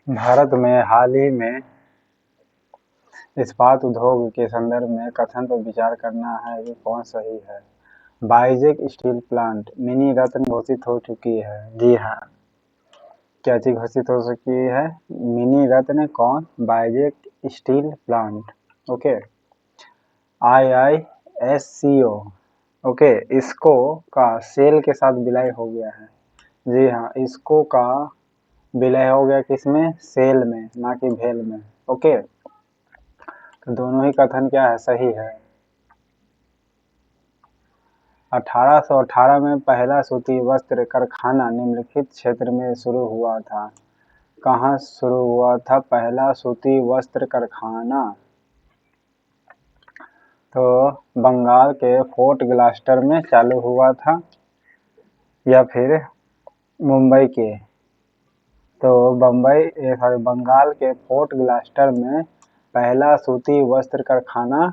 भारत में हाल ही में इस्पात उद्योग के संदर्भ में कथन पर विचार करना है कि कौन सही है। वाइजेक स्टील प्लांट मिनी रत्न घोषित हो चुकी है। जी हाँ, क्या चीज घोषित हो चुकी है? मिनी रत्न कौन? Vizag steel plant. Okay, IISCO। Okay, इसको का सेल के साथ विलय हो गया है। जी हाँ, इसको का विलय हो गया किसमें? सेल में, ना कि भेल में। ओके, तो दोनों ही कथन क्या है? सही है। 1818 में पहला सूती वस्त्र कारखाना निम्नलिखित क्षेत्र में शुरू हुआ था। कहाँ शुरू हुआ था पहला सूती वस्त्र कारखाना? तो बंगाल के फोर्ट ग्लास्टर में चालू हुआ था या फिर मुंबई के? तो बंगाल के फोर्ट ग्लास्टर में पहला सूती वस्त्र कारखाना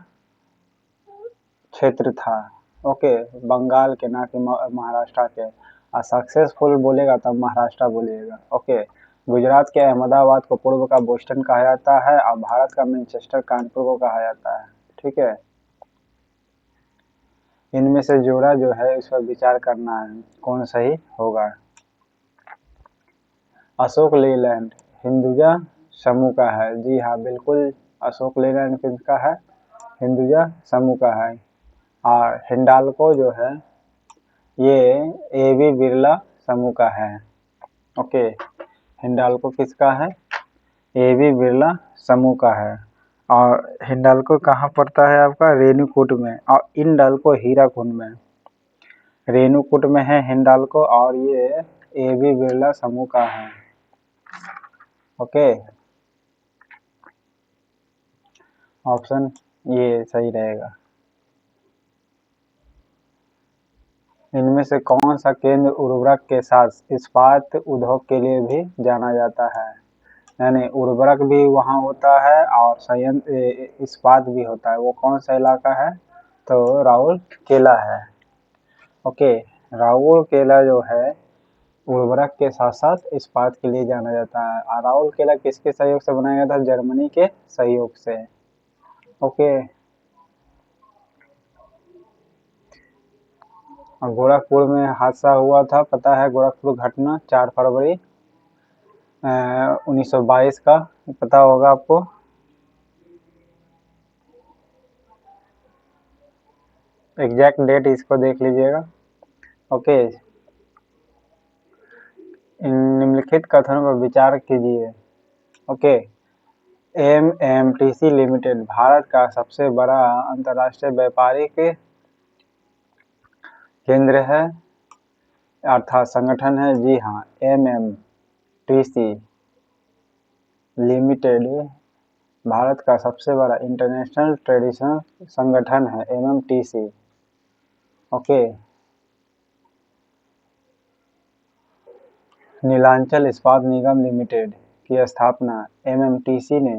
क्षेत्र था। ओके, बंगाल के, ना कि महाराष्ट्र के। और सक्सेसफुल बोलेगा तब महाराष्ट्र बोलिएगा। ओके, गुजरात के अहमदाबाद को पूर्व का बोस्टन कहा जाता है और भारत का मैनचेस्टर कानपुर को कहा जाता है। ठीक है, इनमें से जोड़ा जो है इस पर विचार करना है कौन सही होगा। अशोक लेलैंड हिंदुजा समूह का है। जी हाँ, बिल्कुल, अशोक लेलैंड किसका है? हिंदुजा समूह का है। और हिंडाल्को जो है ये AB बिरला समूह का है। ओके, हिंडाल्को किसका है? AB बिरला समूह का है। और हिंडाल्को कहाँ पड़ता है आपका? रेणुकूट में। और इंडाल्को हीराकुंड में। रेणुकूट में है हिंडाल्को और ये AB बिरला समूह का है। ओके, ऑप्शन ये सही रहेगा। इनमें से कौन सा केंद्र उर्वरक के साथ इस्पात उद्योग के लिए भी जाना जाता है? यानी उर्वरक भी वहाँ होता है और संयंत्र इस्पात भी होता है। वो कौन सा इलाका है? तो राउरकेला है। ओके, राउरकेला जो है उर्वरक के साथ साथ इस्पात के लिए जाना जाता है। और राउरकेला किसके सहयोग से बनाया गया था? जर्मनी के सहयोग से। ओके, और गोरखपुर में हादसा हुआ था, पता है? गोरखपुर घटना 4 फरवरी 1922 का, पता होगा आपको। एग्जैक्ट डेट इसको देख लीजिएगा। ओके, निम्नलिखित कथनों पर विचार कीजिए। ओके, MMTC लिमिटेड भारत का सबसे बड़ा अंतर्राष्ट्रीय व्यापारिक केंद्र है अर्थात संगठन है। जी हाँ, MMTC लिमिटेड भारत का सबसे बड़ा इंटरनेशनल ट्रेडिशनल संगठन है, MMTC। ओके, नीलांचल इस्पात निगम लिमिटेड की स्थापना MMTC ने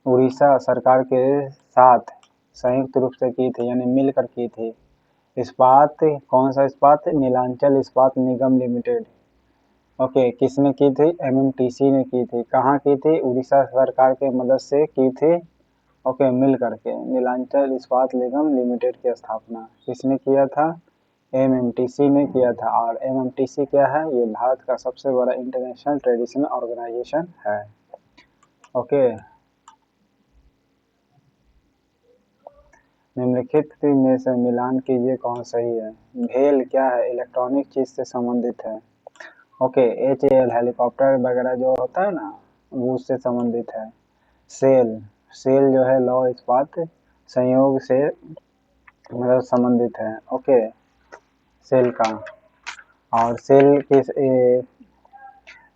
उड़ीसा सरकार के साथ संयुक्त रूप से की थी, यानी मिलकर की थी। इस्पात, कौन सा इस्पात? नीलांचल इस्पात निगम लिमिटेड। ओके, किसने की थी? MMTC ने की थी। कहाँ की थी? उड़ीसा सरकार के मदद से की थी। ओके, मिल करके नीलांचल इस्पात निगम लिमिटेड की स्थापना किसने किया था? MMTC ने किया था। और MMTC क्या है? ये भारत का सबसे बड़ा इंटरनेशनल ट्रेडिशनल ऑर्गेनाइजेशन है। ओके, निम्नलिखित में से मिलान कीजिए कौन सही है। भेल क्या है? इलेक्ट्रॉनिक चीज से संबंधित है। ओके, HAL हेलीकॉप्टर वगैरह जो होता है ना, वो उससे संबंधित है। सेल, सेल जो है लौह इस्पात संयोग से मतलब संबंधित है। ओके, सेल का। और सेल किस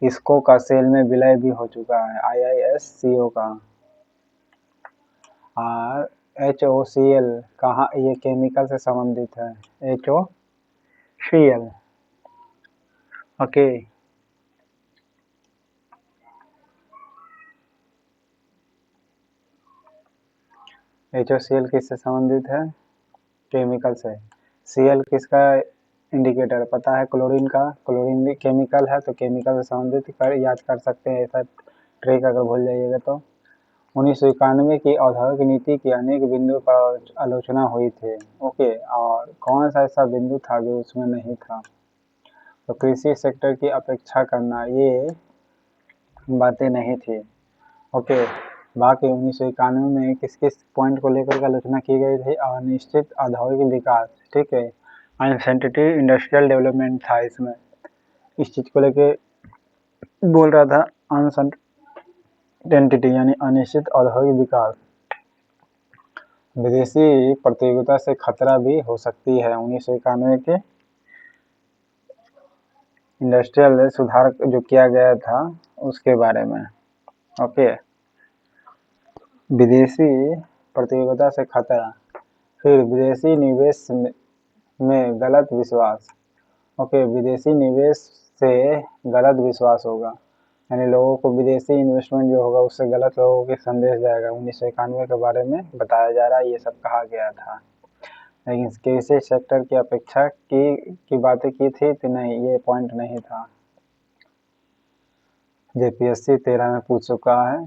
इसको का सेल में विलय भी हो चुका है, IISCO का। और HOCl कहाँ? ये केमिकल से संबंधित है, HOCl। ओके, HOCl किससे संबंधित है? केमिकल से। Cl किसका इंडिकेटर पता है क्लोरीन का, क्लोरीन केमिकल है तो केमिकल से संबंधित याद कर सकते हैं, ऐसा ट्रिक अगर भूल जाइएगा तो। 1991 की औद्योगिक नीति की अनेक बिंदुओं पर आलोचना हुई थी। ओके, और कौन सा ऐसा बिंदु था जो उसमें नहीं था? तो कृषि सेक्टर की अपेक्षा करना, ये बातें नहीं थी। ओके, बाकी 1991 में किस किस पॉइंट को लेकर के आलोचना की गई थी? अनिश्चित औद्योगिक विकास, ठीक है, अनसर्टेनिटी इंडस्ट्रियल डेवलपमेंट था इसमें, इस चीज को लेके बोल रहा था, अनसर्टेनिटी यानी अनिश्चित औद्योगिक विकास। विदेशी प्रतियोगिता से खतरा भी हो सकती है, 1991 के इंडस्ट्रियल सुधार जो किया गया था उसके बारे में। ओके, विदेशी प्रतियोगिता से खतरा, फिर विदेशी निवेश में गलत विश्वास। ओके, विदेशी निवेश से गलत विश्वास होगा, यानी लोगों को विदेशी इन्वेस्टमेंट जो होगा उससे गलत लोगों के संदेश जाएगा, 1991 के बारे में बताया जा रहा है, ये सब कहा गया था। लेकिन कृषि सेक्टर की अपेक्षा की बातें की थी तो नहीं, ये पॉइंट नहीं था। जेपीएससी 13 में पूछ चुका है।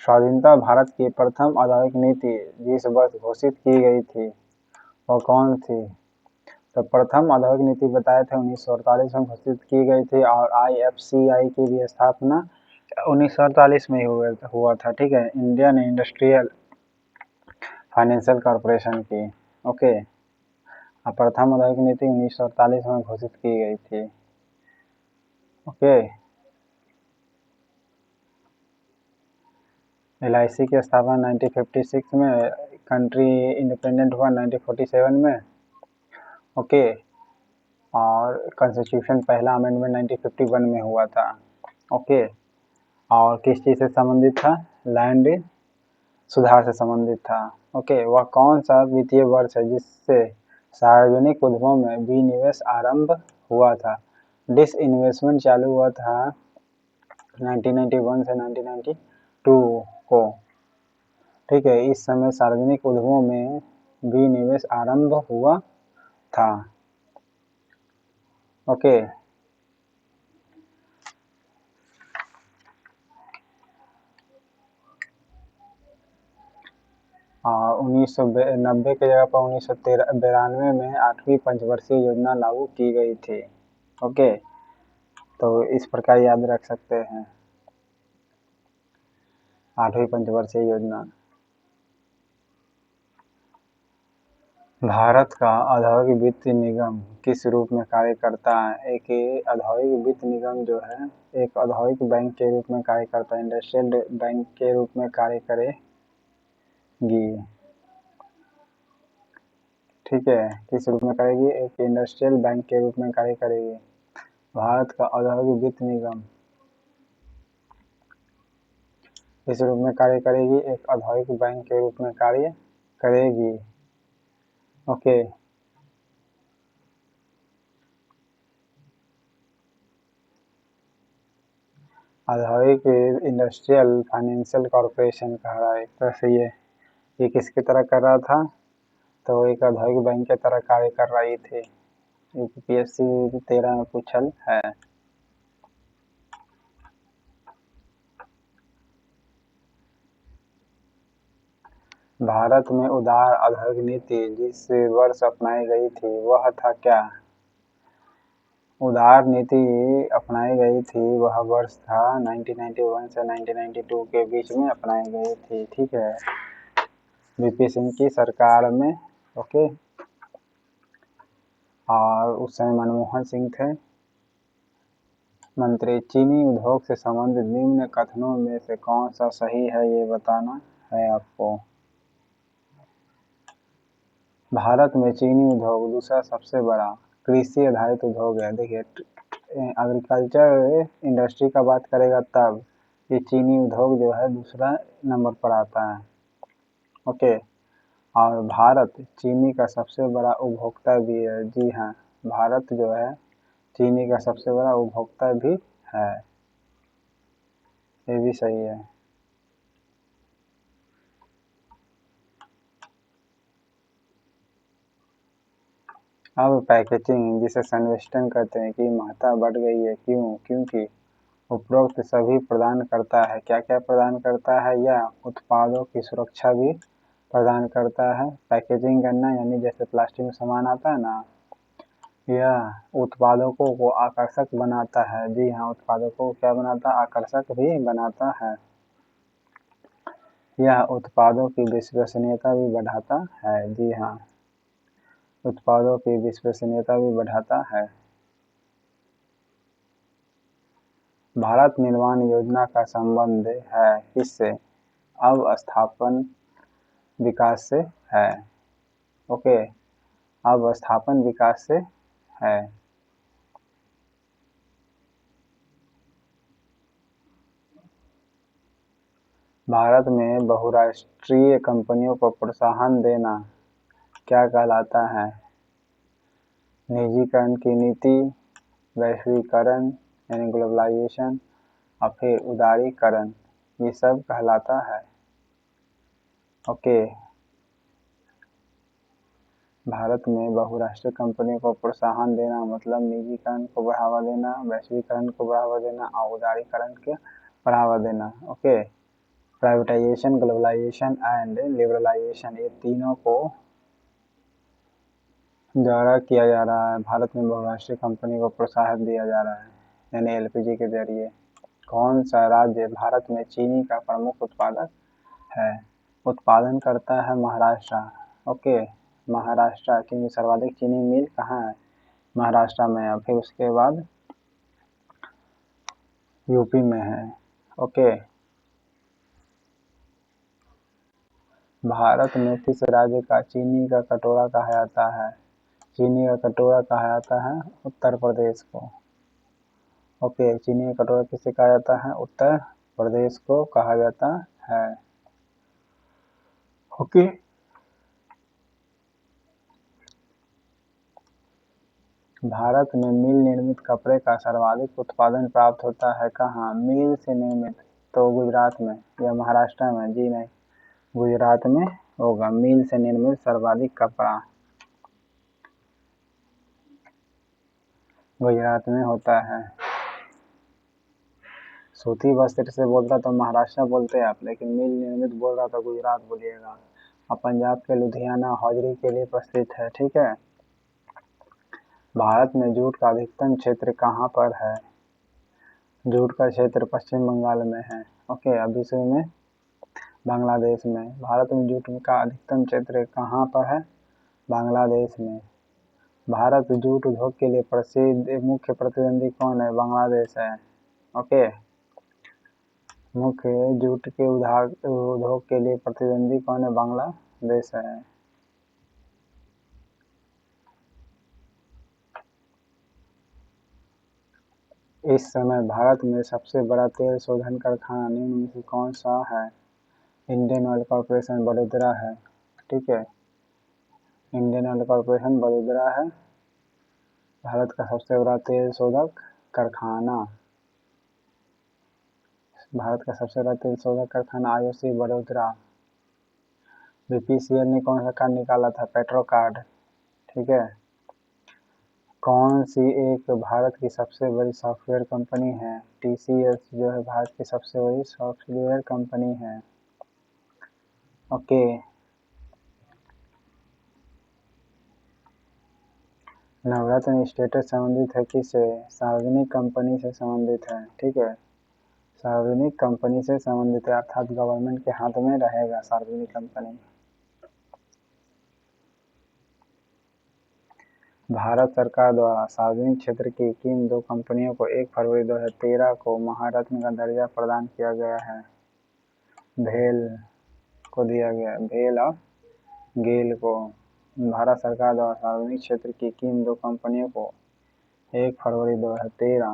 स्वाधीनता भारत की प्रथम औद्योगिक नीति जिस वर्ष घोषित की गई थी वो कौन थी? तो प्रथम औद्योगिक नीति बताए थे 1948 में घोषित की गई थी, और IFCI की भी स्थापना 1948 में ही हुआ था, ठीक है, इंडियन इंडस्ट्रियल फाइनेंशियल कॉरपोरेशन की। ओके, प्रथम औद्योगिक नीति 1948 में घोषित की गई थी। ओके, LIC की स्थापना 1956 में, कंट्री इंडिपेंडेंट हुआ 1947 में। ओके, और कॉन्स्टिट्यूशन पहला अमेंडमेंट 1951 में हुआ था। ओके, और किस चीज़ से संबंधित था? लैंड सुधार से संबंधित था। ओके, वह कौन सा वित्तीय वर्ष है जिससे सार्वजनिक उद्यमों में विनिवेश आरंभ हुआ था? डिसइन्वेस्टमेंट चालू हुआ था 1991 से 1992 को, ठीक है, इस समय सार्वजनिक उद्यमों में विनिवेश आरंभ हुआ था। ओके, 1990 की जगह पर 1993 में 8वीं पंचवर्षीय योजना लागू की गई थी। ओके, तो इस प्रकार याद रख सकते हैं 8वीं पंचवर्षीय योजना। भारत का औद्योगिक वित्त निगम किस रूप में कार्य करता है? एक औद्योगिक वित्त निगम जो है एक औद्योगिक बैंक के रूप में कार्य करता है, इंडस्ट्रियल बैंक के रूप में कार्य करेगी, ठीक है, किस रूप में करेगी? एक इंडस्ट्रियल बैंक के रूप में कार्य करेगी। भारत का औद्योगिक वित्त निगम इस रूप में कार्य करेगी, एक औद्योगिक बैंक के रूप में कार्य करेगी। ओके, औद्योगिक इंडस्ट्रियल फाइनेंशियल कॉरपोरेशन कह रहा है एक तरह से, ये किसकी तरह कर रहा था? तो एक औद्योगिक बैंक की तरह कार्य कर रही थी। यूपीएससी 13 में पूछल है। भारत में उदार औद्योगिक नीति जिस वर्ष अपनाई गई थी वह था क्या? उदार नीति अपनाई गई थी वह वर्ष था 1991 से 1992 के बीच में अपनाई गई थी, ठीक है, वीपी सिंह की सरकार में। ओके, और उस समय मनमोहन सिंह थे मंत्री। चीनी उद्योग से संबंधित निम्न कथनों में से कौन सा सही है ये बताना है आपको। भारत में चीनी उद्योग दूसरा सबसे बड़ा कृषि आधारित उद्योग है। देखिए, एग्रीकल्चर इंडस्ट्री का बात करेगा तब ये चीनी उद्योग जो है दूसरा नंबर पर आता है। ओके, और भारत चीनी का सबसे बड़ा उपभोक्ता भी है। जी हाँ, भारत जो है चीनी का सबसे बड़ा उपभोक्ता भी है, ये भी सही है। अब पैकेजिंग, जिसे संवेष्टन कहते हैं, की महत्ता बढ़ गई है। क्यों? क्योंकि उपरोक्त सभी प्रदान करता है। क्या क्या प्रदान करता है? यह उत्पादों की सुरक्षा भी प्रदान करता है। पैकेजिंग करना यानी जैसे प्लास्टिक में सामान आता है ना, यह उत्पादकों को आकर्षक बनाता है। जी हाँ, उत्पादकों को क्या बनाता है? आकर्षक भी बनाता है। यह उत्पादों की विश्वसनीयता भी बढ़ाता है। जी हाँ, उत्पादों की विश्वसनीयता भी बढ़ाता है। भारत निर्माण योजना का संबंध है किससे? अवस्थापन विकास से है। ओके, अवस्थापन विकास से है। भारत में बहुराष्ट्रीय कंपनियों को प्रोत्साहन देना क्या कहलाता है? निजीकरण की नीति, वैश्वीकरण यानी ग्लोबलाइजेशन, और फिर उदारीकरण, ये सब कहलाता है। ओके, भारत में बहुराष्ट्रीय कंपनियों को प्रोत्साहन देना मतलब निजीकरण को बढ़ावा देना, वैश्वीकरण को बढ़ावा देना और उदारीकरण को बढ़ावा देना। Okay, privatisation, globalisation and liberalisation, ये तीनों को द्वारा किया जा रहा है। भारत में बहुराष्ट्रीय कंपनी को प्रोत्साहन दिया जा रहा है, यानी एलपीजी के जरिए। कौन सा राज्य भारत में चीनी का प्रमुख उत्पादक है? उत्पादन करता है महाराष्ट्र। ओके, महाराष्ट्र, क्योंकि सर्वाधिक चीनी मिल कहाँ है? महाराष्ट्र में है। फिर उसके बाद यूपी में है। ओके, भारत में किस राज्य का चीनी का कटोरा कहा जाता है? चीनी का कटोरा कहा जाता है उत्तर प्रदेश को। ओके, चीनी का कटोरा किसे कहा जाता है? उत्तर प्रदेश को कहा जाता है। ओके, भारत में मिल निर्मित कपड़े का सर्वाधिक उत्पादन प्राप्त होता है कहाँ? मिल से निर्मित, तो गुजरात में या महाराष्ट्र में? जी नहीं, गुजरात में होगा। मिल से निर्मित सर्वाधिक कपड़ा गुजरात में होता है। सूती वस्त्र से बोलता तो महाराष्ट्र बोलते आप, लेकिन मिल निर्मित बोल रहा तो गुजरात बोलिएगा। और पंजाब के लुधियाना हौजरी के लिए प्रसिद्ध है। ठीक है, भारत में जूट का अधिकतम क्षेत्र कहाँ पर है? जूट का क्षेत्र पश्चिम बंगाल में है। ओके, अब विश्व में बांग्लादेश में। भारत में जूट का अधिकतम क्षेत्र कहाँ पर है? बांग्लादेश में। भारत जूट उद्योग के लिए प्रसिद्ध मुख्य प्रतिद्वंदी कौन है? बांग्लादेश है। ओके, मुख्य जूट के उद्योग के लिए प्रतिद्वंदी कौन है? बांग्लादेश है। इस समय भारत में सबसे बड़ा तेल शोधन कारखाना निम्न में से कौन सा है? इंडियन ऑयल कॉर्पोरेशन वडोदरा है। ठीक है, इंडियन ऑयल कॉर्पोरेशन वडोदरा है भारत का सबसे बड़ा तेल शोधक कारखाना। भारत का सबसे बड़ा तेल शोधक कारखाना आईओसी वडोदरा। बीपीसीएल ने कौन सा कार्ड निकाला था? Petro card. ठीक है, कौन सी एक भारत की सबसे बड़ी सॉफ्टवेयर कंपनी है? टीसीएस जो है भारत की सबसे बड़ी सॉफ्टवेयर कंपनी है। ओके, नवरत्न स्टेटस संबंधित है किससे? सार्वजनिक कंपनी से संबंधित है। ठीक है, सार्वजनिक कंपनी से संबंधित है, अर्थात गवर्नमेंट के हाथ में रहेगा सार्वजनिक कंपनी। भारत सरकार द्वारा सार्वजनिक क्षेत्र की किन दो कंपनियों को 1 फरवरी 2013 को महारत्न का दर्जा प्रदान किया गया है? भेल को दिया गया, भेल और गेल को। भारत सरकार द्वारा सार्वजनिक क्षेत्र की किन दो कंपनियों को 1 फरवरी 2013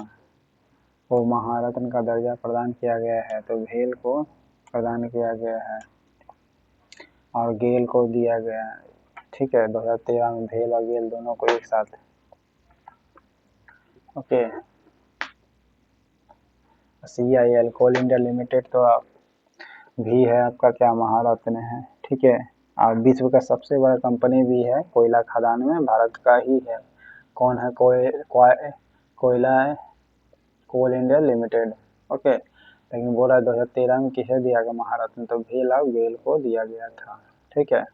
को महारत्न का दर्जा प्रदान किया गया है? तो भेल को प्रदान किया गया है और गेल को दिया गया है। ठीक है, 2013 में भेल और गेल दोनों को एक साथ। ओके, CIL कोल इंडिया लिमिटेड तो आप भी है आपका क्या? महारत्न है। ठीक है, और विश्व का सबसे बड़ा कंपनी भी है कोयला खदान में भारत का ही है। कौन है? कोयला कोल इंडिया लिमिटेड। ओके, लेकिन बोला 2013 में किसे दिया गया महारत्न? तो भीमराव गोयल को दिया गया था। ठीक है।